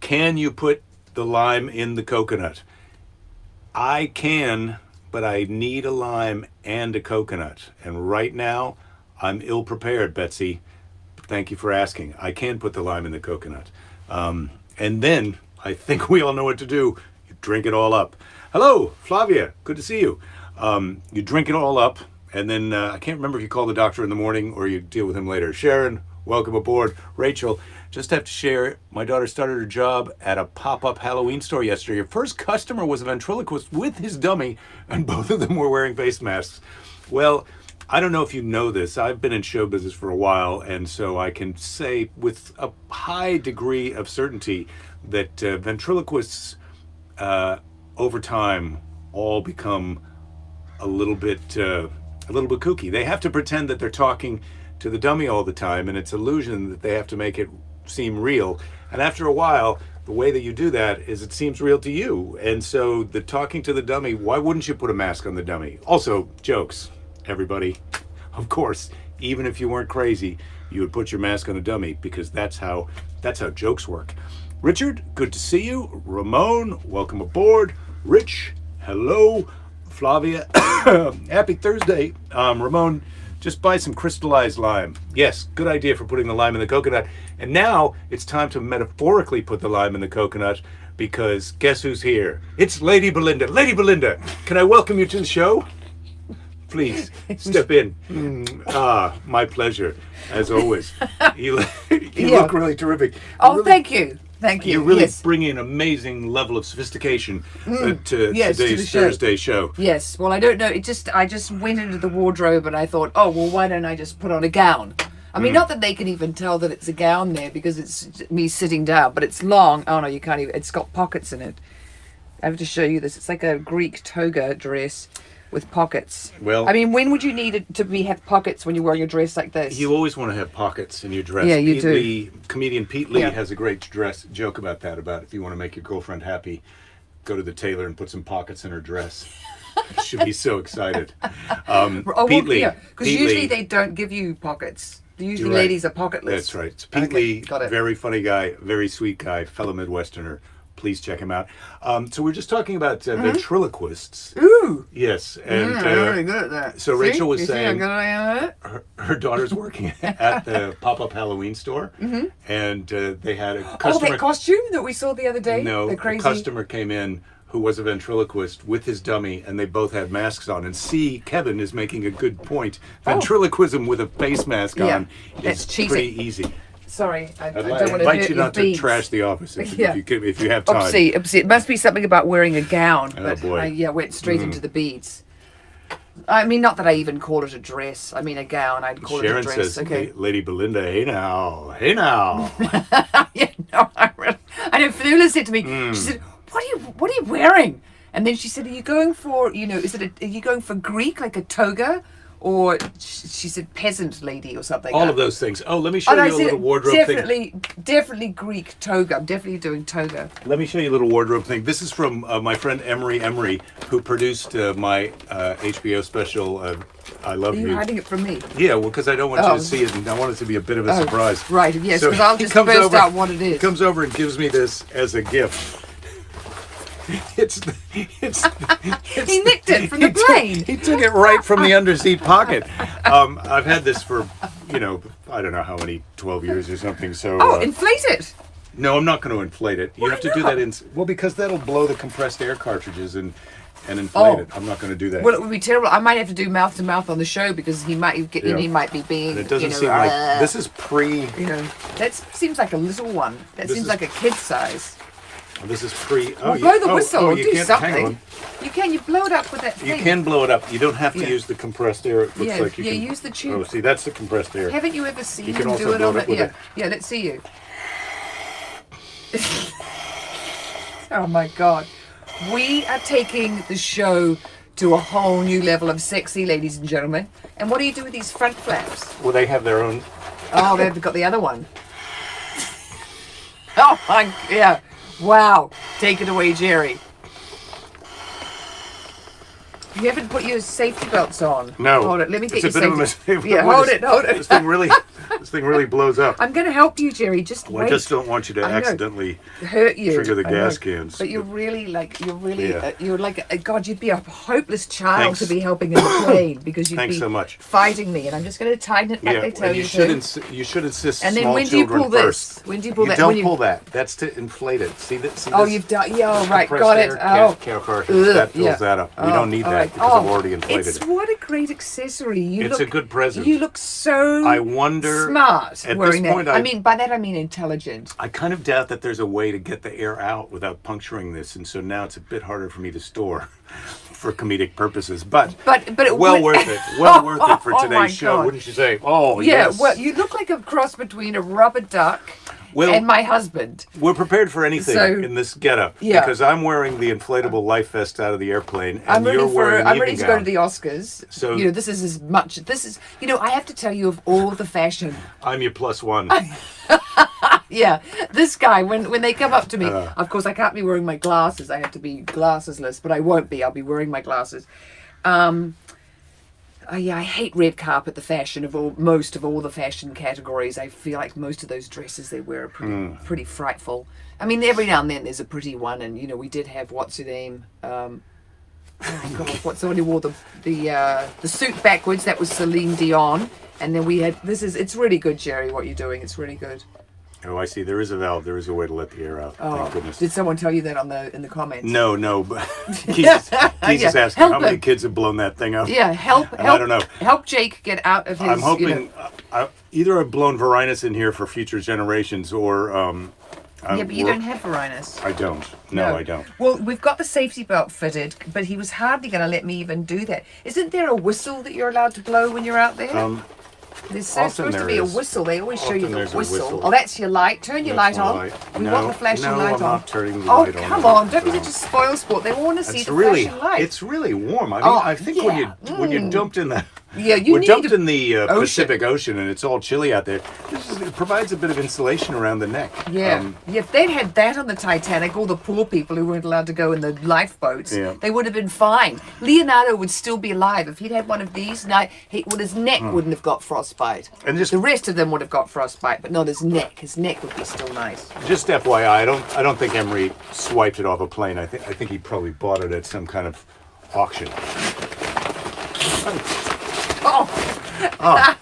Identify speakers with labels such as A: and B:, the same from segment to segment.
A: Can you put the lime in the coconut? I can, but I need a lime and a coconut. And right now, I'm ill prepared, Betsy. Thank you for asking. I can put the lime in the coconut. And then I think we all know what to do. You drink it all up. Hello, Flavia. Good to see you. You drink it all up, and then I can't remember if you call the doctor in the morning or you deal with him later. Sharon, welcome aboard. Rachel, just have to share, my daughter started her job at a pop-up Halloween store yesterday. Her first customer was a ventriloquist with his dummy, and both of them were wearing face masks. Well, I don't know if you know this. I've been in show business for a while, and so I can say with a high degree of certainty that ventriloquists, over time, all become a little bit kooky. They have to pretend that they're talking to the dummy all the time, and it's illusion that they have to make it seem real. And after a while, the way that you do that is it seems real to you. And so the talking to the dummy, why wouldn't you put a mask on the dummy? Also, jokes, everybody. Of course, even if you weren't crazy, you would put your mask on a dummy, because that's how jokes work. Richard, good to see you. Ramon, welcome aboard. Rich, hello. Flavia, happy Thursday. Ramon, just buy some crystallized lime. Yes, good idea for putting the lime in the coconut. And now it's time to metaphorically put the lime in the coconut, because guess who's here? It's Lady Belinda. Lady Belinda, can I welcome you to the show? Please, step in. My pleasure, as always. You look really terrific.
B: Thank you. Thank you.
A: You really bring an amazing level of sophistication to today's Thursday show.
B: Yes. Well, I don't know. I just went into the wardrobe and I thought, oh, well, why don't I just put on a gown? I mean, not that they can even tell that it's a gown there because it's me sitting down, but it's long. Oh, no, you can't even. It's got pockets in it. I have to show you this. It's like a Greek toga dress with pockets.
A: Well,
B: I mean, when would you need it to have pockets when you're wearing a dress like this?
A: You always want to have pockets in your dress.
B: Yeah, you do.
A: Comedian Pete Lee has a great joke about that, about if you want to make your girlfriend happy, go to the tailor and put some pockets in her dress. She'll be so excited. Pete Lee.
B: Because usually they don't give you pockets. Usually ladies are pocketless.
A: That's right. It's Pete Lee, very funny guy, very sweet guy, fellow Midwesterner. Please check him out. So we're just talking about ventriloquists.
B: Ooh.
A: Yes. And
B: I'm really good at that.
A: So Rachel was saying
B: her
A: daughter's working at the pop-up Halloween store, and they had a customer.
B: Oh, that costume that we saw the other day?
A: No,
B: the crazy...
A: a customer came in who was a ventriloquist with his dummy, and they both had masks on. And Kevin is making a good point. Ventriloquism with a face mask on is pretty easy.
B: Sorry, I don't want to
A: invite you not to trash the office if you have time.
B: Oopsie. It must be something about wearing a gown.
A: Oh, boy.
B: I went straight into the beads. I mean, not that I even call it a dress. I mean, a gown. I'd call
A: Sharon
B: it a dress.
A: Says, okay. Lady Belinda, hey now. Hey now.
B: I know, Fanula said to me, she said, what are you wearing? And then she said, are you going for, are you going for Greek, like a toga? Or she said peasant lady or something.
A: All of those things. Oh, let me show you a little wardrobe thing.
B: Definitely Greek toga. I'm definitely doing toga.
A: Let me show you a little wardrobe thing. This is from my friend Emery, who produced my HBO special, I Love You.
B: Are you hiding it from me?
A: Yeah, well, because I don't want you to see it, and I want it to be a bit of a surprise.
B: Right, yes, because I'll just burst out what it is.
A: He comes over and gives me this as a gift. It's
B: he nicked it from the plane.
A: He took it right from the underseat pocket. I've had this for, I don't know how many, 12 years or something. So
B: inflate it.
A: No, I'm not going to inflate it. You have to do that because that'll blow the compressed air cartridges and inflate it. I'm not going to do that.
B: Well, it would be terrible. I might have to do mouth to mouth on the show because he might be being.
A: And it doesn't seem like this is pre.
B: That seems like a little one. That seems like a kid's size.
A: This is pre.
B: Blow the whistle.
A: You
B: do
A: can't,
B: something.
A: hang on.
B: You can. You blow it up with that thing.
A: You can blow it up. You don't have to use the compressed air. It looks like you can.
B: Use the tube.
A: Oh, see, that's the compressed air.
B: Haven't you ever seen
A: him
B: do it on
A: it?
B: Yeah, let's see you. Oh my God. We are taking the show to a whole new level of sexy, ladies and gentlemen. And what do you do with these front flaps?
A: Well, they have their own.
B: Oh, they've got the other one. Oh my, yeah. Wow. Take it away, Jerry. You haven't put your safety belts on.
A: No.
B: Hold it. Let me get
A: it's
B: your
A: a bit
B: safety.
A: of a mistake.
B: Yeah, hold it.
A: This thing really. This thing really blows up.
B: I'm going to help you, Jerry. Just
A: Well,
B: wait.
A: I just don't want you to
B: I know.
A: accidentally
B: Hurt you.
A: trigger the
B: I know.
A: gas cans.
B: But you're really
A: Yeah.
B: you're like God. You'd be a hopeless child
A: Thanks.
B: to be helping in the plane because you'd
A: Thanks
B: be
A: so much.
B: fighting me. And I'm just going to tighten it like they tell
A: and
B: you to.
A: you should insist
B: And then
A: small
B: when do you
A: children
B: pull
A: first.
B: this? When do you pull
A: You
B: that?
A: don't
B: When you-
A: pull that. That's to inflate it. See that? See
B: Oh,
A: this
B: you've done. Yeah, all right,
A: compressed
B: got it.
A: air
B: Oh,
A: that fills
B: yeah.
A: that up. We
B: Oh,
A: don't need
B: all
A: that
B: right.
A: because
B: Oh,
A: I've already inflated
B: it's
A: it.
B: what a great accessory.
A: It's a good present.
B: You look so.
A: I wonder.
B: Smart
A: at
B: wearing
A: this point,
B: that. I mean, by that I mean intelligent.
A: I kind of doubt that there's a way to get the air out without puncturing this, and so now it's a bit harder for me to store for comedic purposes. But
B: it
A: well
B: would-
A: worth it. Well worth it for
B: Oh my
A: today's show,
B: God.
A: wouldn't you say? Oh
B: Yeah,
A: yes.
B: well, you look like a cross between a rubber duck
A: Well,
B: and my husband.
A: We're prepared for anything
B: So-
A: in this getup
B: Yeah.
A: because I'm wearing the inflatable life vest out of the airplane, and
B: I'm ready
A: you're wearing an
B: I'm ready
A: evening
B: to go
A: gown.
B: to the Oscars.
A: So-
B: you know, this is as much. This is, you know, I have to tell you of all the fashion.
A: I'm your plus one.
B: Yeah, this guy, when they come up to me,
A: Uh.
B: of course I can't be wearing my glasses. I have to be glassesless, but I won't be. I'll be wearing my glasses. Oh yeah, I hate red carpet. The fashion of most of all the fashion categories. I feel like most of those dresses they wear are pretty frightful. I mean, every now and then there's a pretty one, and you know we did have what's her name. Oh God, what's the one who wore the suit backwards? That was Celine Dion. And then we had it's really good, Jerry. What you're doing, it's really good.
A: Oh, I see. There is a valve. There is a way to let the air out.
B: Oh,
A: Thank goodness.
B: did someone tell you that in the comments?
A: No, but Jesus asking
B: Help
A: how many
B: him.
A: kids have blown that thing up.
B: Yeah, help.
A: I don't know.
B: Help Jake get out of his.
A: I'm hoping
B: You know,
A: either I've blown Varinus in here for future generations, or
B: yeah, but you don't have Varinus.
A: I don't. No, I don't.
B: Well, we've got the safety belt fitted, but he was hardly going to let me even do that. Isn't there a whistle that you're allowed to blow when you're out there? There's
A: often
B: supposed to
A: there
B: be a
A: is.
B: whistle. They always show you
A: Often
B: the
A: there's a
B: whistle.
A: whistle.
B: Oh, that's your light. Turn your
A: That's
B: light
A: my
B: on.
A: light.
B: We
A: No,
B: want the flashing
A: no,
B: light
A: I'm
B: on.
A: not turning the
B: Oh,
A: light on.
B: come on. Don't be such a spoil sport. They want to see
A: It's
B: the
A: really,
B: flashing light.
A: it's really warm. I mean,
B: Oh,
A: I think
B: yeah.
A: when you're dumped in the
B: Yeah, you
A: we're
B: need
A: dumped
B: a-
A: in the
B: ocean.
A: Pacific Ocean and it's all chilly out there. It provides a bit of insulation around the neck.
B: Yeah, if they'd had that on the Titanic, all the poor people who weren't allowed to go in the lifeboats,
A: Yeah.
B: they would have been fine. Leonardo would still be alive if he'd had one of these. Now, his neck wouldn't have got frostbite.
A: And just-
B: the rest of them would have got frostbite, but not his neck. His neck would be still nice.
A: Just FYI, I don't think Emery swiped it off a plane. I think he probably bought it at some kind of auction.
B: Oh,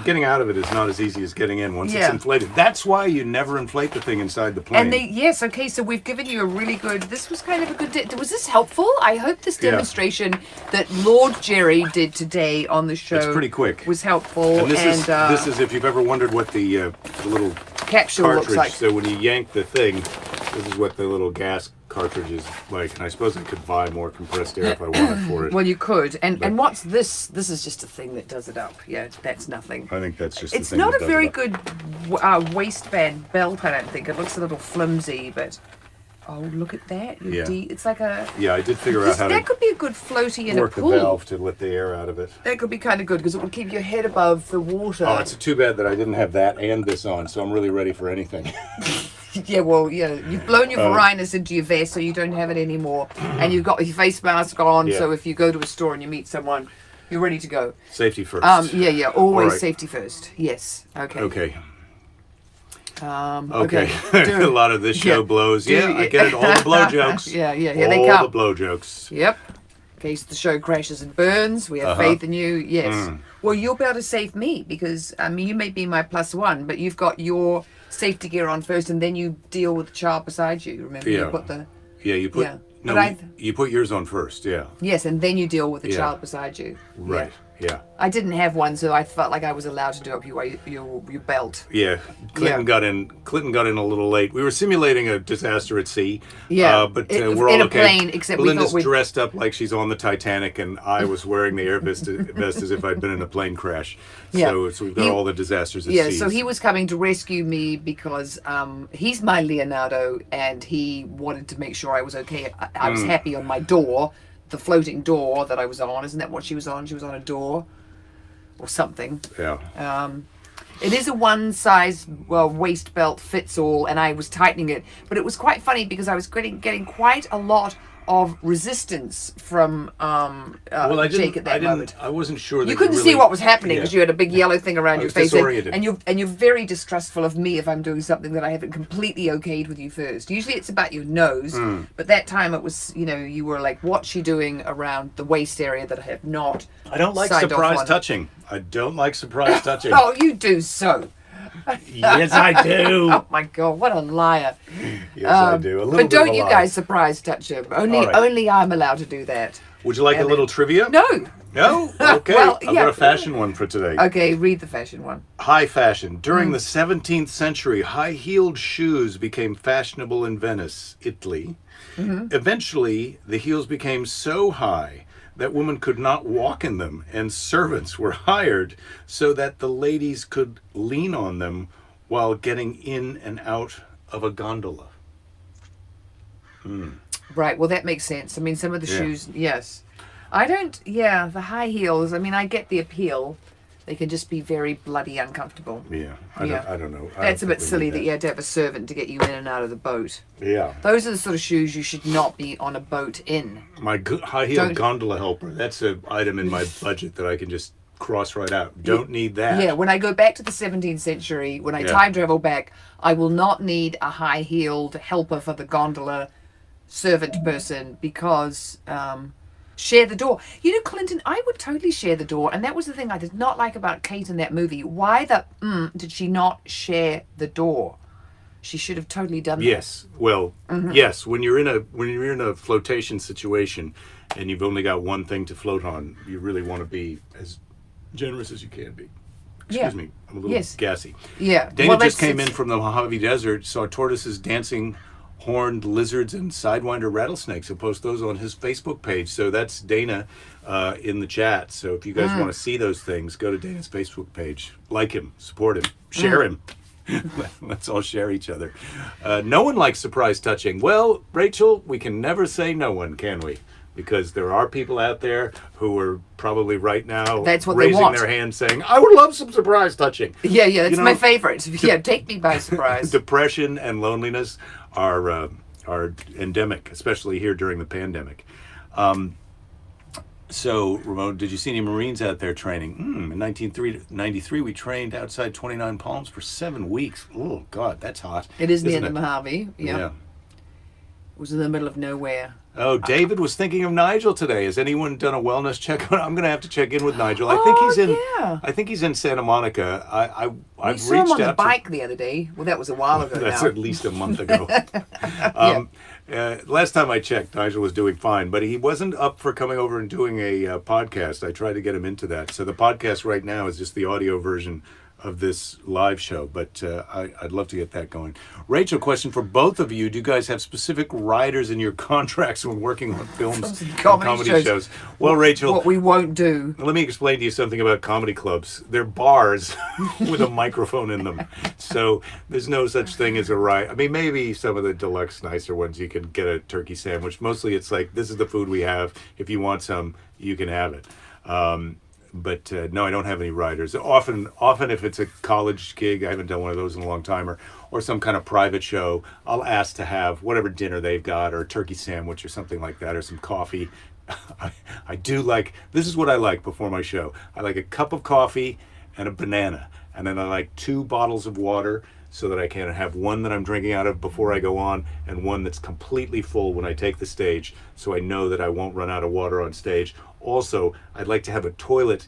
A: Getting out of it is not as easy as getting in once
B: Yeah.
A: it's inflated. That's why you never inflate the thing inside the plane.
B: and yes, okay. So we've given you a really good. This was kind of a good. Was this helpful? I hope this
A: Yeah.
B: demonstration that Lord Jerry did today on the show.
A: It's pretty quick.
B: Was helpful.
A: And this is if you've ever wondered what the little
B: capsule
A: cartridge.
B: looks like.
A: So when you yank the thing, this is what the little gas cartridge is like. And I suppose I could buy more compressed air if I wanted for it.
B: Well, you could. And what's this? This is just a thing that does it up. Yeah, that's nothing.
A: I think that's just.
B: It's
A: the thing
B: not
A: that
B: a
A: does
B: very
A: it.
B: good waistband belt, I don't think. It looks a little flimsy, but oh, look at that!
A: Yeah.
B: It's like a.
A: Yeah, I did figure out how
B: that
A: to
B: could be a good floaty in a
A: work the
B: pool.
A: valve to let the air out of it.
B: That could be kind of good because it would keep your head above the water.
A: Oh, it's too bad that I didn't have that and this on, so I'm really ready for anything.
B: Yeah, well, yeah, you've blown your Varinus into your vest, so you don't have it anymore, and you've got your face mask on.
A: Yeah.
B: So if you go to a store and you meet someone, you're ready to go.
A: Safety first.
B: Yeah, always
A: All right.
B: safety first. Yes. Okay.
A: Okay.
B: Okay.
A: A lot of this show
B: Yeah.
A: blows. Yeah, I get it. All the blow jokes.
B: Yeah, here they
A: All
B: come.
A: the blow jokes.
B: Yep. In case the show crashes and burns, we have faith in you. Yes. Well, you'll be able to save me because, I mean, you may be my plus one, but you've got your safety gear on first and then you deal with the child beside you. Remember, you
A: Yeah.
B: put the.
A: Yeah, you put
B: Yeah.
A: no,
B: But
A: you put yours on first. Yeah.
B: Yes, and then you deal with the
A: Yeah.
B: child beside you.
A: Right. Yeah.
B: I didn't have one, so I felt like I was allowed to do up your belt.
A: Yeah. Clinton
B: Yeah.
A: got in. Clinton got in a little late. We were simulating a disaster at sea.
B: Yeah.
A: But
B: In-
A: we're all
B: in a
A: okay.
B: plane, except we
A: Belinda's
B: thought we'd-
A: dressed up like she's on the Titanic, and I was wearing the air vest as if I'd been in a plane crash.
B: Yeah.
A: So we've got all the disasters at
B: Yeah,
A: sea.
B: so he was coming to rescue me because he's my Leonardo and he wanted to make sure I was okay. I was happy on my door, the floating door that I was on. Isn't that what she was on? She was on a door or something.
A: Yeah.
B: It is a one size waist belt fits all, and I was tightening it. But it was quite funny because I was getting quite a lot of resistance from Jake at that moment.
A: I wasn't sure that
B: You couldn't see what was happening because you had a big yellow thing around your face,
A: disoriented.
B: and you're very distrustful of me if I'm doing something that I haven't completely okayed with you first. Usually it's about your nose, but that time it was, you were like, what's she doing around the waist area that I have not?
A: I don't like surprise touching. I don't like surprise touching.
B: Oh, you do so.
A: Yes, I do.
B: Oh my God, what a liar!
A: Yes, I do. A little
B: But
A: bit
B: don't
A: of a
B: you
A: lie.
B: guys surprise touch him? Only I'm allowed to do that.
A: Would you like a little trivia?
B: No.
A: No? Okay.
B: Well,
A: I've got a fashion one for today.
B: Okay, read the fashion one.
A: High fashion. During the 17th century, high-heeled shoes became fashionable in Venice, Italy. Eventually, the heels became so high that women could not walk in them, and servants were hired so that the ladies could lean on them while getting in and out of a gondola.
B: Right, well, that makes sense. I mean, some of the shoes, yes. The high heels, I mean, I get the appeal. They can just be very bloody uncomfortable.
A: Yeah, I don't know.
B: That's a bit silly that you had to have a servant to get you in and out of the boat.
A: Yeah.
B: Those are the sort of shoes you should not be on a boat in.
A: My high-heel gondola helper, that's an item in my budget that I can just cross right out. Don't need that.
B: Yeah, when I go back to the 17th century, when I time travel back, I will not need a high-heeled helper for the gondola servant person because share the door. Clinton, I would totally share the door, and that was the thing I did not like about Kate in that movie. Why did she not share the door? She should have totally done that.
A: Yes. Well, yes, when you're in a flotation situation and you've only got one thing to float on, you really want to be as generous as you can be. Excuse me, I'm a little gassy.
B: Yeah.
A: Dana just came in from the Mojave Desert, saw tortoises dancing, horned lizards, and sidewinder rattlesnakes. He'll post those on his Facebook page. So that's Dana in the chat. So if you guys want to see those things, go to Dana's Facebook page. Like him, support him, share him. Let's all share each other. No one likes surprise touching. Well, Rachel, we can never say no one, can we? Because there are people out there who are probably right now raising their hand saying, I would love some surprise touching.
B: Yeah, that's my favorite. Yeah, take me by surprise.
A: Depression and loneliness are endemic, especially here during the pandemic. So, Ramon, did you see any Marines out there training? In 1993, we trained outside 29 Palms for 7 weeks. Oh, God, that's hot.
B: It is near the Mojave. Yeah. It was in the middle of nowhere.
A: Oh, David was thinking of Nigel today. Has anyone done a wellness check? I'm going to have to check in with Nigel. I think he's in Santa Monica. I've reached
B: saw him on the
A: out
B: bike the other day. Well, that was a while ago.
A: That's
B: now.
A: at least a month ago. Last time I checked, Nigel was doing fine, but he wasn't up for coming over and doing a podcast. I tried to get him into that. So the podcast right now is just the audio version of this live show, but I'd love to get that going. Rachel, question for both of you. Do you guys have specific riders in your contracts when working on films and comedy shows? Well, Rachel,
B: what we won't do.
A: Let me explain to you something about comedy clubs. They're bars with a microphone in them. So there's no such thing as a ride. I mean, maybe some of the deluxe, nicer ones, you can get a turkey sandwich. Mostly it's like, this is the food we have. If you want some, you can have it. But no, I don't have any riders. Often if it's a college gig, I haven't done one of those in a long time, or some kind of private show, I'll ask to have whatever dinner they've got, or a turkey sandwich or something like that, or some coffee. I do like, this is what I like before my show. I like a cup of coffee and a banana. And then I like 2 bottles of water so that I can have one that I'm drinking out of before I go on and one that's completely full when I take the stage, so I know that I won't run out of water on stage. Also, I'd like to have a toilet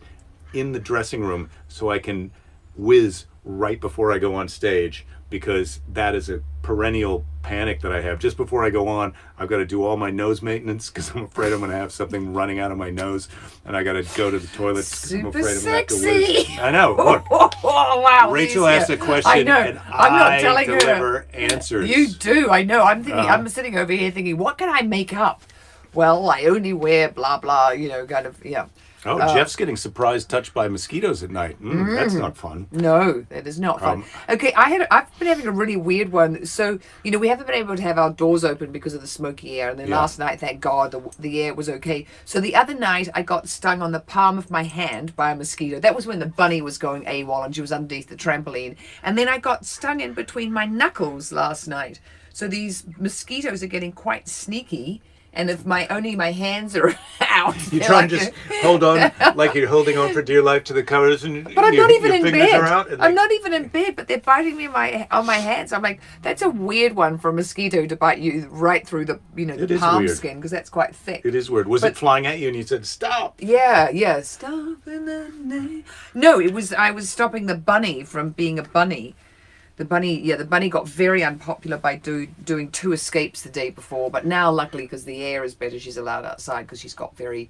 A: in the dressing room so I can whiz right before I go on stage, because that is a perennial panic that I have. Just before I go on, I've got to do all my nose maintenance because I'm afraid I'm going to have something running out of my nose, and I got to go to the toilet because I'm afraid I'm going to have to whiz. I know. Look,
B: oh, wow.
A: Rachel asked a question, and I'm not telling deliver answers.
B: You do, I know. I'm thinking. I'm sitting over here thinking, what can I make up? Well, I only wear blah blah. Kind of
A: Oh, Jeff's getting surprised touched by mosquitoes at night. That's not fun.
B: No, that is not fun. Okay, I've been having a really weird one. So, we haven't been able to have our doors open because of the smoky air. And then last night, thank God, the air was okay. So the other night, I got stung on the palm of my hand by a mosquito. That was when the bunny was going AWOL and she was underneath the trampoline. And then I got stung in between my knuckles last night. So these mosquitoes are getting quite sneaky. And if my hands are out,
A: You
B: they're
A: try
B: like
A: and just hold on like you're holding on for dear life to the covers, and
B: but I'm not even
A: your
B: in
A: fingers
B: bed.
A: are out. And
B: I'm not even in bed, but they're biting me on my hands. I'm like, that's a weird one for a mosquito to bite you right through the
A: It
B: the
A: is
B: palm
A: weird.
B: skin, because that's quite thick.
A: It is weird. Was
B: But-
A: it flying at you and you said stop?
B: Yeah. Stop in the name. No, I was stopping the bunny from being a bunny. The bunny got very unpopular by doing 2 escapes the day before, but now luckily, because the air is better, she's allowed outside because she's got very,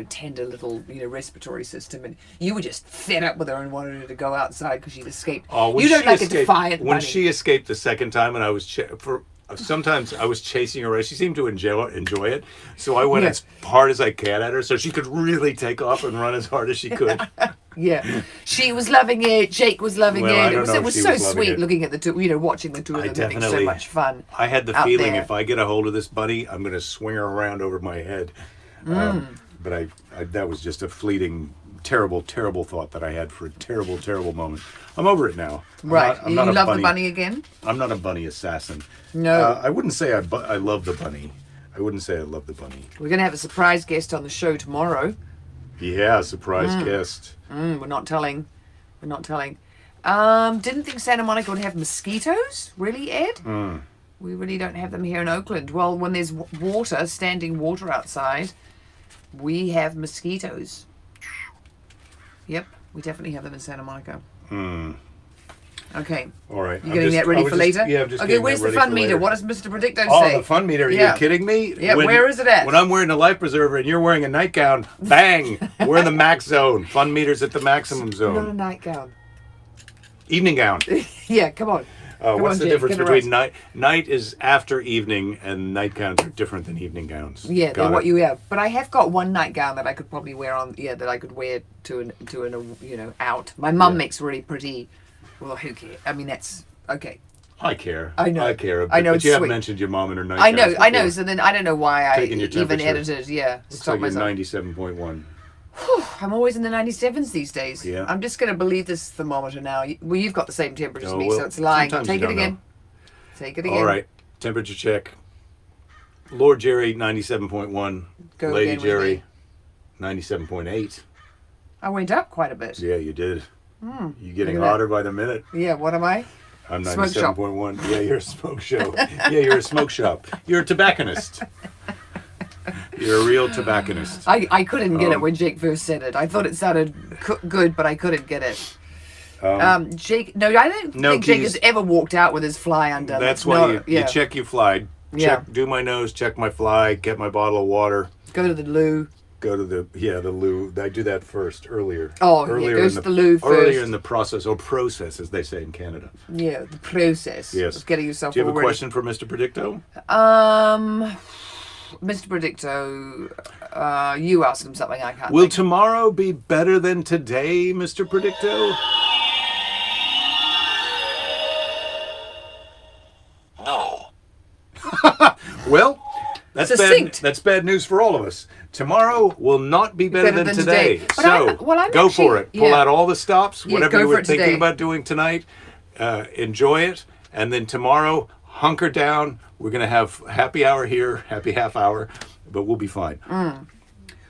B: tender little, respiratory system, and you were just fed up with her and wanted her to go outside because she'd escaped.
A: Oh, when
B: You don't
A: she
B: like a
A: escaped-
B: defiant
A: When
B: bunny.
A: she escaped the second time, and I was sometimes I was chasing her. She seemed to enjoy it, so I went
B: Yeah.
A: as hard as I can at her, so she could really take off and run as hard as she could.
B: Yeah, she was loving it. Jake was loving
A: Well, I
B: it.
A: don't know
B: It
A: if
B: was
A: she
B: so
A: was loving
B: sweet
A: it.
B: looking at the two, watching the two of
A: I
B: them having so
A: definitely-
B: much fun.
A: I had the
B: out
A: feeling
B: there.
A: if I get a hold of this bunny, I'm going to swing her around over my head. But I that was just a fleeting, terrible, terrible thought that I had for a terrible, terrible moment. I'm over it now.
B: Right,
A: I'm not
B: you
A: a
B: love the bunny again?
A: I'm not a bunny assassin.
B: No.
A: I wouldn't say I love the bunny. I wouldn't say I love the bunny.
B: We're going to have a surprise guest on the show tomorrow.
A: Yeah, surprise guest.
B: We're not telling. Didn't think Santa Monica would have mosquitoes. Really, Ed? We really don't have them here in Oakland. Well, when there's standing water outside, we have mosquitoes. Yep, we definitely have them in Santa Monica. Okay.
A: All right.
B: You getting that ready for later?
A: Yeah, I'm just
B: okay,
A: getting
B: where's
A: that
B: the
A: ready
B: fun
A: for
B: meter?
A: later.
B: What does Mr. Predicto
A: Oh,
B: say?
A: the fun meter. Are
B: Yeah.
A: you kidding me?
B: Yeah, where is it at?
A: When I'm wearing a life preserver and you're wearing a nightgown, bang, we're in the max zone. Fun meter's at the maximum
B: Not a
A: zone.
B: nightgown.
A: Evening gown.
B: Yeah, come on. Come
A: What's
B: on,
A: the
B: Jake,
A: difference
B: get it
A: between
B: right.
A: night is after evening, and nightgowns are different than evening gowns?
B: Yeah,
A: Got
B: they're what
A: it.
B: you have. But I have got one nightgown that I could probably wear on. Yeah, that I could wear to an out. My mum
A: Yeah.
B: makes really pretty. Well, who cares? I mean, that's okay.
A: I care.
B: I know.
A: I care.
B: I know,
A: But
B: it's
A: you haven't
B: sweet.
A: mentioned your mom and her nightgowns
B: I know. I know.
A: before.
B: So then I don't know why I
A: Taking your
B: even
A: temperature.
B: edited. Yeah,
A: Looks
B: stop
A: like you're
B: myself.
A: 97.1.
B: I'm always in the 97s these days.
A: Yeah.
B: I'm just going to believe this thermometer now. Well, you've got the same temperature as
A: Oh,
B: me,
A: well,
B: so it's lying.
A: sometimes
B: Take
A: you
B: it
A: don't
B: again.
A: know.
B: Take it again.
A: All right. Temperature check. Lord Jerry, 97.1.
B: Go
A: Lady
B: again with
A: Jerry,
B: me.
A: 97.8.
B: I went up quite a bit.
A: Yeah, you did. You're getting
B: Look at that.
A: hotter by the minute.
B: Yeah, what am I?
A: I'm
B: Smoke shop.
A: 97.1. Yeah, you're a smoke show. Yeah, you're a smoke shop. You're a tobacconist. You're a real tobacconist.
B: I couldn't get it when Jake first said it. I thought it sounded good, but I couldn't get it. Jake, no, I don't
A: No
B: think Jake
A: keys.
B: has ever walked out with his fly undone.
A: That's
B: It's
A: why
B: not-
A: you check your fly.
B: Yeah.
A: Do my nose, check my fly, get my bottle of water,
B: Go to the loo.
A: go to the loo. I do that first, earlier.
B: Oh, yeah,
A: earlier
B: goes
A: in
B: to the loo
A: Earlier
B: first.
A: in the process, or process, as they say in Canada.
B: Yeah, the process
A: Yes.
B: of getting yourself
A: Do you have
B: all
A: a
B: ready.
A: question for Mr. Predicto?
B: Mr. Predicto, you ask him something I can't
A: Will
B: think.
A: tomorrow be better than today, Mr. Predicto?
C: No.
A: Well, that's
B: Succinct.
A: that's bad news for all of us. Tomorrow will not be better than today.
B: But
A: So
B: I'm
A: go for
B: actually-
A: it. Pull
B: yeah.
A: out all the stops,
B: Yeah,
A: whatever
B: go
A: you
B: for
A: were
B: it
A: thinking
B: today.
A: about doing tonight. Enjoy it, and then tomorrow hunker down. We're gonna have happy hour here, happy half hour, but we'll be fine.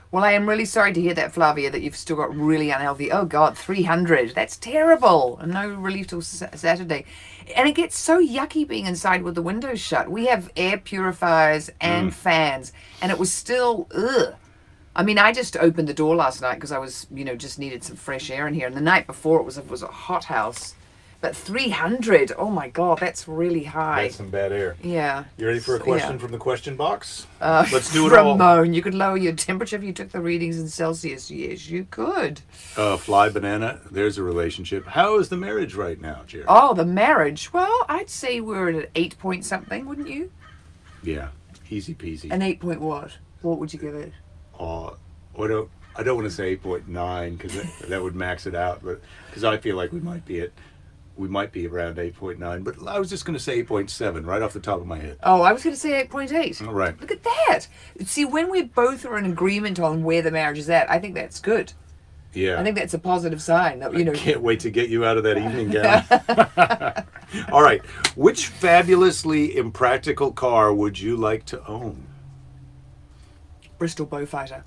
B: Well, I am really sorry to hear that, Flavia, that you've still got really unhealthy. Oh, God, 300. That's terrible. And no relief till Saturday. And it gets so yucky being inside with the windows shut. We have air purifiers and fans, and it was still, ugh. I mean, I just opened the door last night because I was, just needed some fresh air in here. And the night before, it was a hot house. But 300, oh my God, that's really high.
A: That's some bad air.
B: Yeah.
A: You ready for a
B: So,
A: question
B: yeah.
A: from the question box? Let's do it all.
B: Ramon, you could lower your temperature if you took the readings in Celsius. Yes, you could.
A: Fly banana. There's a relationship. How is the marriage right now, Jerry?
B: Oh, the marriage. Well, I'd say we're at an 8 point something, wouldn't you?
A: Yeah, easy peasy.
B: An 8 point what? What would you give it?
A: I don't want to say 8.9 because that would max it out, but because I feel like we might be around 8.9, but I was just going to say 8.7 right off the top of my head.
B: Oh, I was going to say 8.8.
A: All right.
B: Look at that. See, when we both are in agreement on where the marriage is at, I think that's good.
A: Yeah.
B: I think that's a positive sign that,
A: Can't wait to get you out of that evening gown. All right. Which fabulously impractical car would you like to own?
B: Bristol Bowfighter.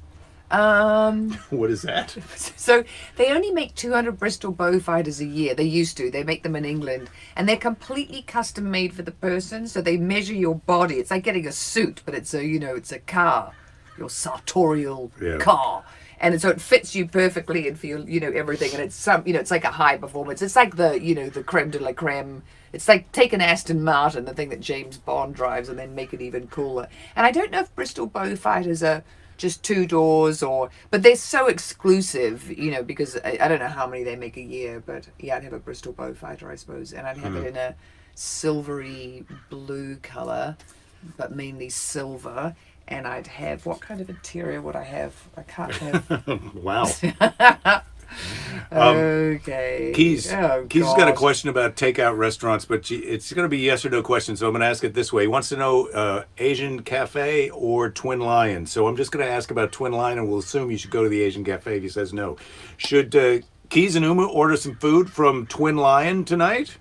A: What is that?
B: So they only make 200 Bristol Bowfighters a year. They used to. They make them in England, and they're completely custom made for the person. So they measure your body. It's like getting a suit, but it's a car, your sartorial car, and so it fits you perfectly and for your, everything. And it's it's like a high performance. It's like the creme de la creme. It's like take an Aston Martin, the thing that James Bond drives, and then make it even cooler. And I don't know if Bristol Bowfighters are just 2 doors but they're so exclusive, because I don't know how many they make a year, but yeah, I'd have a Bristol Bowfighter, I suppose, and I'd have it in a silvery blue color, but mainly silver, and I'd have, what kind of interior would I have? I can't have.
A: Wow.
B: Okay.
A: Keys has got a
B: God.
A: question about takeout restaurants, but it's going to be yes or no question, so I'm going to ask it this way. He wants to know Asian Cafe or Twin Lion. So I'm just going to ask about Twin Lion, and we'll assume you should go to the Asian Cafe if he says no. Should Keys and Uma order some food from Twin Lion tonight?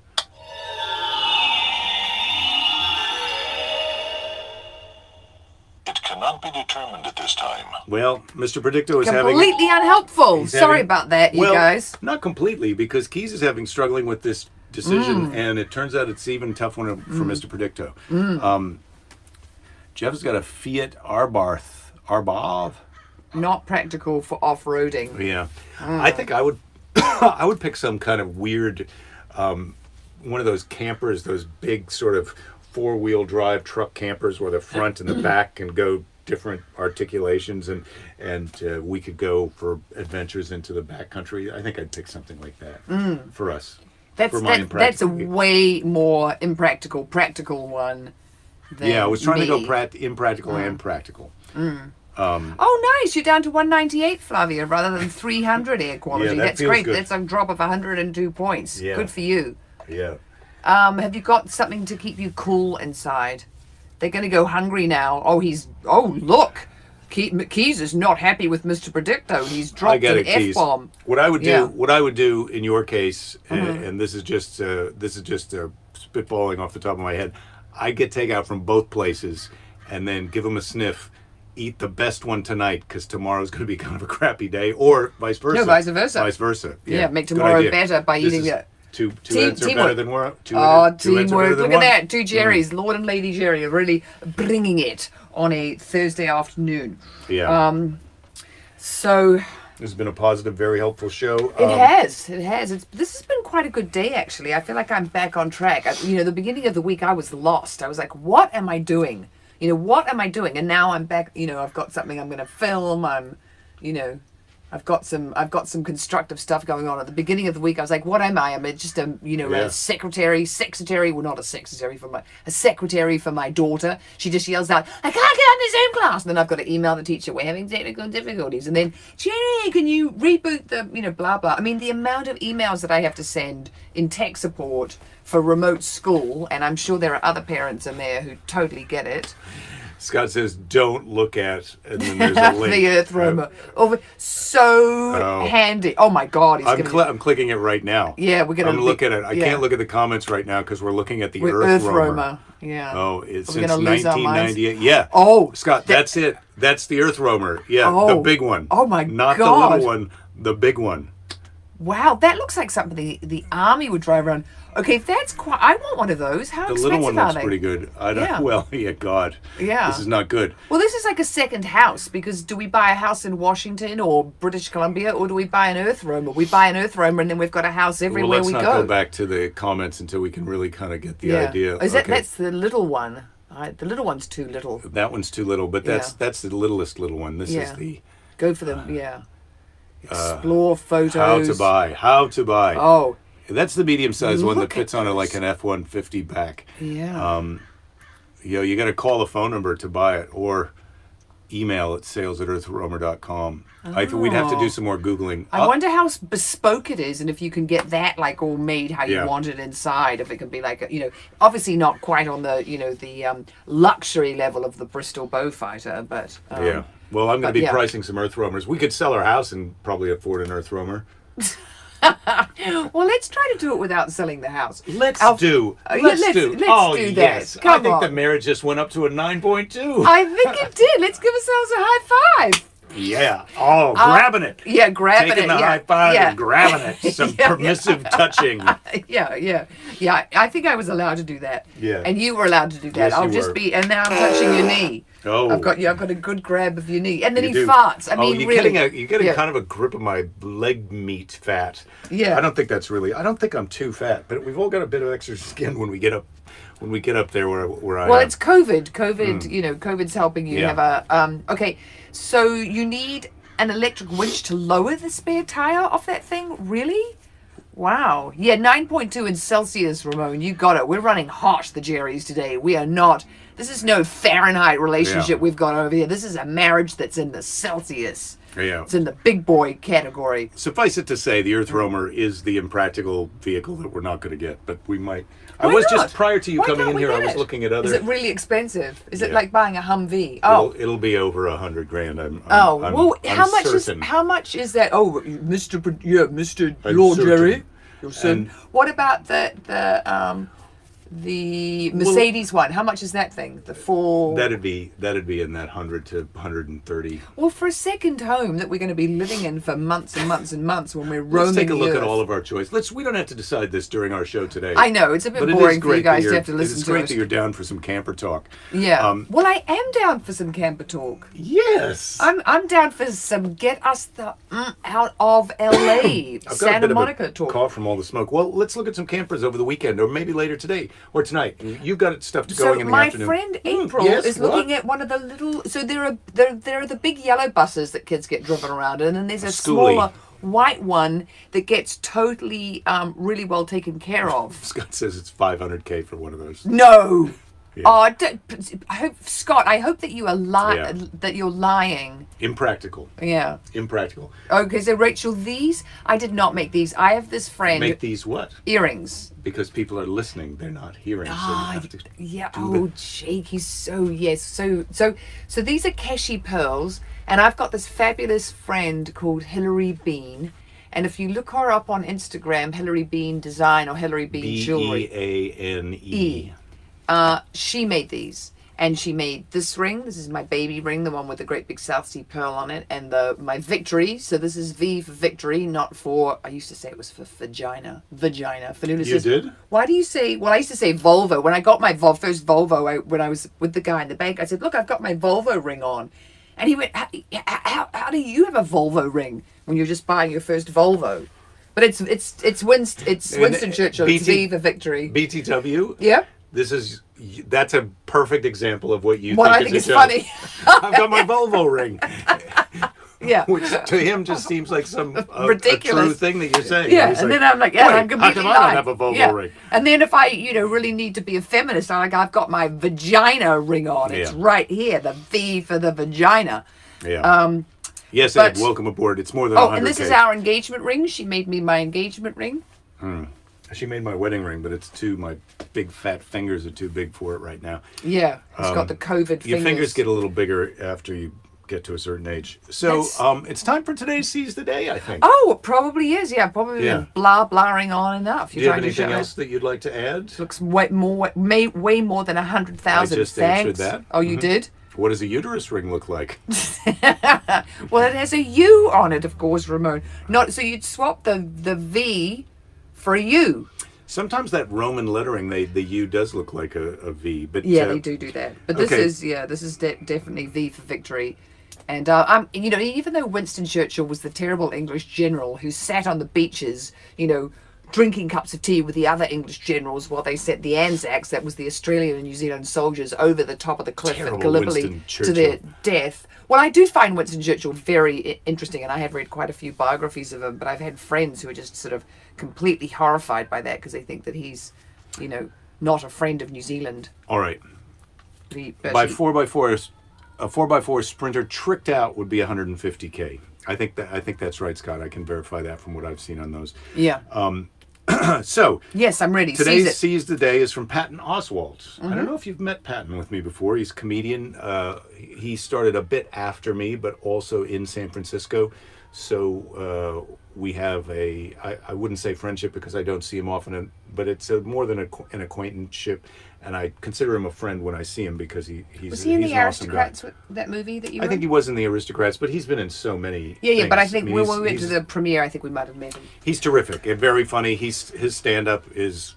C: It cannot be determined at this time.
A: Well, Mr. Predicto is
B: Completely unhelpful. Sorry about that, you guys.
A: Not completely, because Keys is struggling with this decision, and it turns out it's even tough one for Mr. Predicto. Jeff's got a Fiat Arbav.
B: Not practical for off-roading.
A: Yeah, I think I would I would pick some kind of weird one of those campers, those big sort of 4-wheel drive truck campers where the front and the back can go different articulations, and we could go for adventures into the backcountry. I think I'd pick something like that for us.
B: That's a way more practical one. Than
A: I was trying
B: me.
A: to go impractical and practical.
B: Oh, nice! You're down to 198, Flavia, rather than 300 air quality.
A: Yeah, that
B: That's
A: feels
B: great.
A: good.
B: That's a drop of 102 points.
A: Yeah.
B: Good for you.
A: Yeah.
B: Have you got something to keep you cool inside? They're going to go hungry now. Oh, look! Keys is not happy with Mr. Predicto. He's dropped an F-bomb.
A: What I would do in your case, and this is just spitballing off the top of my head, I'd get takeout from both places and then give them a sniff. Eat the best one tonight because tomorrow's going to be kind of a crappy day, or vice versa.
B: No, vice versa.
A: Vice versa.
B: Yeah, make tomorrow better by eating it.
A: Two heads are better than one.
B: Teamwork. Look at that. 2 Jerrys, Lord and Lady Jerry, are really bringing it on a Thursday afternoon.
A: Yeah.
B: So
A: this has been a positive, very helpful show.
B: It has. This has been quite a good day, actually. I feel like I'm back on track. The beginning of the week, I was lost. I was like, what am I doing? What am I doing? And now I'm back. I've got something I'm going to film. I've got some constructive stuff going on. At the beginning of the week, I was like, what am I? I'm just a secretary. Well, not a secretary a secretary for my daughter. She just yells out, I can't get on the Zoom class. And then I've got to email the teacher, we're having technical difficulties. And then, Jenny, can you reboot the, blah, blah. I mean, the amount of emails that I have to send in tech support for remote school, and I'm sure there are other parents in there who totally get it.
A: Scott says, don't look at, and then there's a link.
B: The Earth Roamer. Handy. Oh my God.
A: I'm clicking it right now.
B: Yeah, we're going to
A: look at it. I can't look at the comments right now because we're looking at the Earth Roamer.
B: Yeah.
A: Oh, it's since
B: gonna lose our
A: 1998. Yeah.
B: Oh.
A: Scott, that's it. That's the Earth Roamer. Yeah, the big one.
B: Oh my
A: Not
B: God.
A: the little one, the big one.
B: Wow, that looks like something the army would drive around. Okay, that's quite. I want one of those. How expensive are they?
A: The little one looks pretty good. I don't.
B: Yeah.
A: Well, yeah, God.
B: Yeah.
A: This is not good.
B: Well, this is like a second house because do we buy a house in Washington or British Columbia or do we buy an Earth Roamer? We buy an Earth Roamer and then we've got a house everywhere we go.
A: Let's not go back to the comments until we can really kind of get the idea.
B: That's the little one. The little one's too little.
A: That one's too little, but that's the littlest little one. This is the.
B: Go for them. Explore photos.
A: How to buy.
B: Oh.
A: That's the medium-sized one that fits on like an F-150 back.
B: Yeah.
A: You got to call the phone number to buy it or email at sales@earthroamer.com. We'd have to do some more Googling.
B: I wonder how bespoke it is and if you can get that like all made how you want it inside. If it can be like, obviously not quite on the, the luxury level of the Bristol Bowfighter, but...
A: Well, I'm going to be pricing some Earth Roamers. We could sell our house and probably afford an Earth Roamer.
B: Well, let's try to do it without selling the house.
A: Let's
B: Alf-
A: do.
B: let's
A: Let's do.
B: do
A: Oh,
B: that.
A: yes.
B: Come
A: I think
B: on.
A: the marriage just went up to a 9.2.
B: I think it did. Let's give ourselves a high five.
A: Yeah. Oh, grabbing it.
B: Yeah, grabbing
A: Taking
B: it.
A: the
B: yeah.
A: high five
B: yeah.
A: and grabbing it. Some
B: Yeah.
A: permissive touching.
B: Yeah. I think I was allowed to do that.
A: Yeah.
B: And you were allowed to do that.
A: Yes,
B: I'll
A: you
B: just
A: were.
B: be, and now I'm touching your knee.
A: Oh.
B: I've got a good grab of your knee, and then
A: You
B: he
A: do.
B: farts. I mean,
A: you're
B: really.
A: you're getting
B: yeah.
A: kind of a grip of my leg meat fat.
B: Yeah.
A: I don't think that's really. I don't think I'm too fat, but we've all got a bit of extra skin when we get up. When we get up there, where I.
B: Well,
A: am.
B: it's COVID. COVID's helping you
A: Yeah.
B: have a. Okay, so you need an electric winch to lower the spare tire off that thing. Really? Wow. Yeah, 9.2 in Celsius, Ramon. You got it. We're running hot, the Jerrys, today. We are not. This is no Fahrenheit relationship
A: Yeah.
B: we've got over here. This is a marriage that's in the Celsius.
A: Yeah.
B: It's in the big boy category.
A: Suffice it to say, the Earth Roamer is the impractical vehicle that we're not going to get, but we might. I
B: Why
A: was
B: not?
A: just prior to you
B: Why
A: coming
B: can't
A: in
B: we
A: here. I
B: get
A: was
B: it?
A: looking at other.
B: Is it really expensive? Is it
A: Yeah.
B: like buying a Humvee? Oh.
A: It'll be over $100,000. I'm
B: Well,
A: I'm certain.
B: how much is that? Oh, Mr.
A: I'm
B: Lord
A: certain.
B: Jerry, you're certain.
A: And-
B: What about the Mercedes one? How much is that thing? The four.
A: That'd be in that 100 to 130.
B: Well, for a second home that we're going to be living in for months and months and months when we're roaming
A: Let's take a look
B: the
A: at
B: earth.
A: all of our choice. We don't have to decide this during our show today.
B: I know it's a bit
A: But it is
B: boring for you
A: great
B: guys
A: that
B: to have to
A: you're-
B: listen
A: It's
B: to
A: great
B: it.
A: that you're down for some camper talk.
B: Yeah. Well, I am down for some camper talk.
A: Yes.
B: I'm down for some get us the out of LA,
A: I've got a
B: Santa
A: bit
B: Monica
A: of a
B: talk.
A: cough from all the smoke. Well, let's look at some campers over the weekend, or maybe later today, or tonight. You've got stuff to
B: So
A: going in the
B: my
A: afternoon.
B: friend April
A: yes,
B: is
A: what?
B: looking at one of the little. So there are the big yellow buses that kids get driven around in, and there's a
A: Schoolie.
B: smaller white one that gets totally really well taken care of.
A: Scott says it's $500K for one of those.
B: No.
A: Yeah.
B: Oh, I hope Scott. I hope that you are
A: Yeah.
B: that you're lying.
A: Impractical.
B: Yeah.
A: Impractical.
B: Okay, so Rachel, these I did not make these. I have this friend
A: Make these what?
B: earrings.
A: Because people are listening, they're not hearing. So you have to
B: Yeah.
A: do
B: Oh, Jake, he's so yes. So these are Keshi pearls, and I've got this fabulous friend called Hillary Bean. And if you look her up on Instagram, Hillary Bean Design or Hillary Bean Jewelry,
A: Beane.
B: she made these. And she made this ring. This is my baby ring, the one with the great big South Sea pearl on it, and my victory. So this is V for victory, not for. I used to say it was for vagina. Vagina. Fanula
A: You
B: says,
A: did?
B: Why do you say? Well, I used to say Volvo when I got my first Volvo. When I was with the guy in the bank, I said, "Look, I've got my Volvo ring on," and he went, "How do you have a Volvo ring when you're just buying your first Volvo?" But it's Winston Churchill. It's V for victory.
A: BTW.
B: Yeah.
A: That's a perfect example of what you
B: What I
A: think
B: think
A: is
B: is
A: a joke.
B: funny.
A: I've got my Volvo ring,
B: Yeah.
A: which to him just seems like some a
B: Ridiculous.
A: true thing that you're saying.
B: Yeah,
A: He's
B: and
A: like,
B: then I'm like, yeah,
A: "Wait,
B: I'm completely
A: how come I
B: lying."
A: don't have a Volvo
B: Yeah.
A: ring?
B: And then if I, really need to be a feminist, I'm like, I've got my vagina ring on. It's
A: Yeah.
B: right here, the V for the vagina.
A: Yeah. Yes,
B: but-
A: Ed, welcome aboard. It's more than
B: Oh,
A: 100K.
B: and this is our engagement ring. She made me my engagement ring.
A: She made my wedding ring, but my big fat fingers are too big for it right now.
B: Yeah, it's got the COVID
A: Your fingers get a little bigger after you get to a certain age. So it's time for today's Seize the Day, I think.
B: Oh, it probably is. Yeah, probably
A: Yeah.
B: been blaring on enough.
A: Do you have anything else that you'd like to add?
B: Looks way more than 100,000.
A: I just
B: Thanks.
A: answered that.
B: Oh, you did?
A: What does a uterus ring look like?
B: Well, it has a U on it, of course, Ramon. Not so you'd swap the V for a U.
A: Sometimes that Roman lettering, the U does look like a V. But
B: Yeah, they do that. But this
A: okay.
B: is definitely V for victory. And I'm, even though Winston Churchill was the terrible English general who sat on the beaches, drinking cups of tea with the other English generals while they set the Anzacs, that was the Australian and New Zealand soldiers, over the top of the cliff
A: Terrible
B: at Gallipoli
A: Winston
B: to their
A: Churchill.
B: death. Well, I do find Winston Churchill very interesting, and I have read quite a few biographies of him, but I've had friends who are just sort of completely horrified by that because they think that he's, not a friend of New Zealand.
A: All right.
B: By
A: 4x4, a 4x4 Sprinter tricked out would be 150K. I think that's right, Scott. I can verify that from what I've seen on those.
B: Yeah.
A: So
B: Yes, I'm ready.
A: today's
B: Seize it.
A: Seize the Day is from Patton Oswalt. I don't know if you've met Patton with me before. He's a comedian. He started a bit after me, but also in San Francisco. So we have I wouldn't say friendship because I don't see him often, but it's more than an acquaintanceship, and I consider him a friend when I see him because he's
B: Was he in
A: he's
B: the
A: an awesome guy.
B: Aristocrats, that movie that you
A: I think he was in the Aristocrats, but he's been in so many.
B: Yeah, but I
A: things.
B: think
A: mean,
B: when
A: he's-
B: we went to
A: he's-
B: the premiere, I think we might have met him.
A: He's terrific and very funny. His stand-up is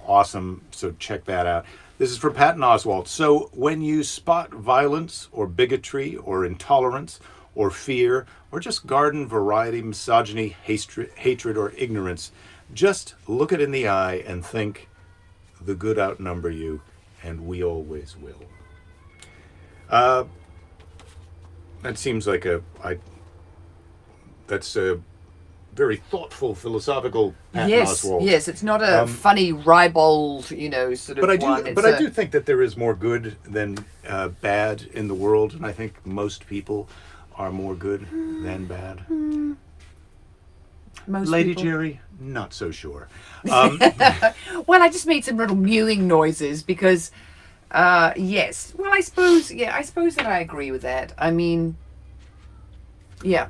A: awesome, so check that out. This is for Patton Oswalt. So when you spot violence or bigotry or intolerance or fear or just garden variety misogyny, hatred or ignorance, just look it in the eye and think, the good outnumber you, and we always will. That seems like that's a very thoughtful, philosophical Patton
B: Yes,
A: Oswalt.
B: yes, it's not a funny ribald, sort of
A: But I
B: one.
A: do,
B: It's
A: but I do think that there is more good than bad in the world, and I think most people are more good than bad.
B: most
A: Lady
B: people.
A: Jerry, not so sure.
B: Well, I just made some little mewing noises because, yes. Well, I suppose that I agree with that. I mean, yeah,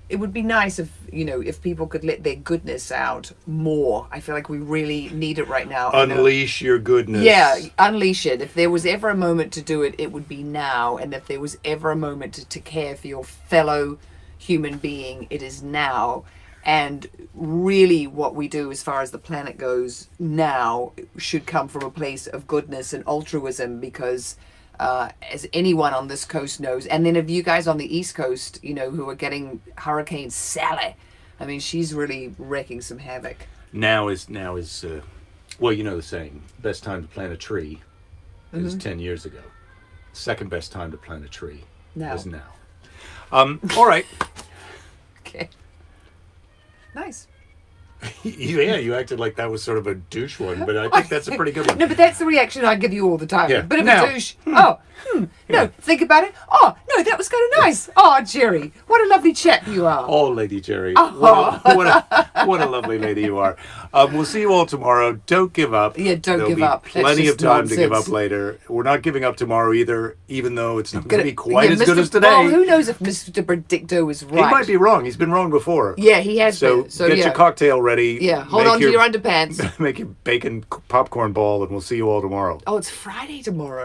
B: it would be nice if people could let their goodness out more. I feel like we really need it right now.
A: Unleash your goodness.
B: Yeah, unleash it. If there was ever a moment to do it, it would be now. And if there was ever a moment to care for your fellow human being, it is now. And really what we do as far as the planet goes now should come from a place of goodness and altruism because as anyone on this coast knows, and then of you guys on the East Coast, who are getting Hurricane Sally, I mean, she's really wreaking some havoc.
A: Now is well, you know the saying, best time to plant a tree is 10 years ago. Second best time to plant a tree is now. All right.
B: Okay. Nice.
A: Yeah, you acted like that was sort of a douche one, but I think that's a pretty good one.
B: No, but that's the reaction I give you all the time.
A: Yeah.
B: A bit of
A: Now-
B: a douche. No, think about it. Oh, no, that was kind of nice. Oh, Jerry, what a lovely chap you are.
A: Oh, Lady Jerry.
B: Oh.
A: What a lovely lady you are. We'll see you all tomorrow. Don't give up.
B: Yeah, don't
A: There'll
B: give
A: be
B: up. That's
A: Plenty of
B: just
A: time to give
B: nonsense.
A: up later. We're not giving up tomorrow either, even though it's not going to be quite
B: Yeah,
A: as good
B: Mr.
A: as today.
B: Well, who knows if Mr. Predicto is
A: He
B: right.
A: might be wrong. He's been wrong before.
B: Yeah, he has
A: So,
B: been. So
A: get
B: yeah.
A: your cocktail ready.
B: Yeah, hold
A: Make
B: on to your underpants.
A: Make your bacon popcorn ball, and we'll see you all tomorrow.
B: Oh, it's Friday tomorrow.